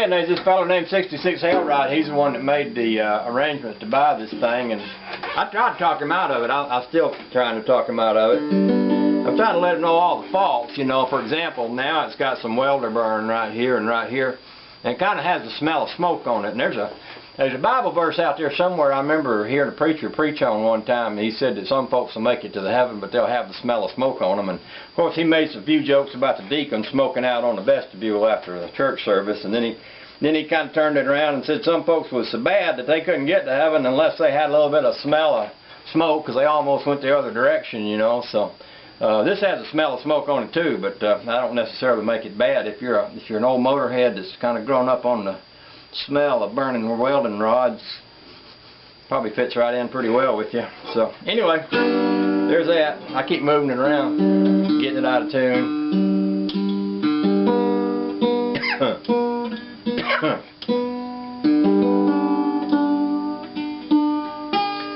And there's this fellow named 66 Hellride. He's the one that made the arrangements to buy this thing, and I tried to talk him out of it. I'm still trying to talk him out of it. I'm trying to let him know all the faults. You know, for example, now it's got some welder burn right here and right here, and it kind of has the smell of smoke on it. And there's a Bible verse out there somewhere. I remember hearing a preacher preach on one time. He said that some folks will make it to the heaven, but they'll have the smell of smoke on them. And of course, he made some few jokes about the deacon smoking out on the vestibule after the church service, and then he kind of turned it around and said some folks was so bad that they couldn't get to heaven unless they had a little bit of smell of smoke, because they almost went the other direction, you know. So this has a smell of smoke on it too, but I don't necessarily make it bad. If you're an old motorhead that's kind of grown up on the smell of burning welding rods, probably fits right in pretty well with you. So anyway, there's that. I keep moving it around, getting it out of tune.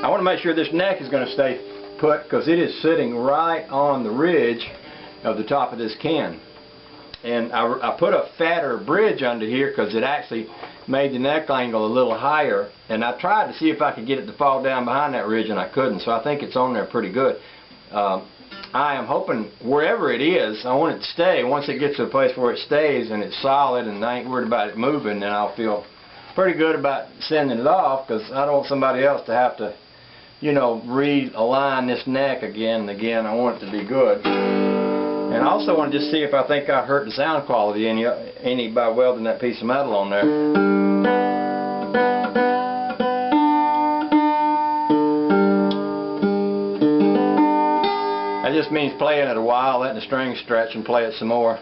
I want to make sure this neck is going to stay put, because it is sitting right on the ridge of the top of this can. And I put a fatter bridge under here because it actually made the neck angle a little higher, and I tried to see if I could get it to fall down behind that ridge, and I couldn't. So I think it's on there pretty good. I am hoping wherever it is, I want it to stay. Once it gets to a place where it stays and it's solid and I ain't worried about it moving, then I'll feel pretty good about sending it off, because I don't want somebody else to have to, you know, realign this neck again and again. I want it to be good. And I also want to just see if I think I hurt the sound quality any by welding that piece of metal on there. That just means playing it a while, letting the strings stretch, and play it some more.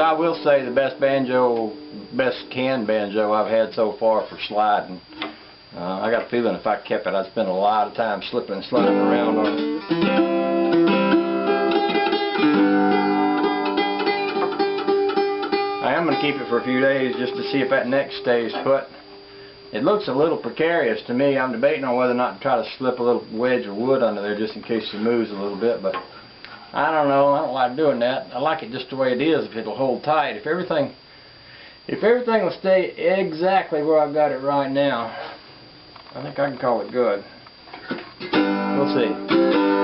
I will say the best can banjo I've had so far for sliding. I got a feeling if I kept it, I'd spend a lot of time slipping and sliding around on it. I am going to keep it for a few days just to see if that neck stays put. It looks a little precarious to me. I'm debating on whether or not to try to slip a little wedge of wood under there just in case it moves a little bit, but I don't know. I don't like doing that. I like it just the way it is, if it'll hold tight. If everything will stay exactly where I've got it right now, I think I can call it good. We'll see.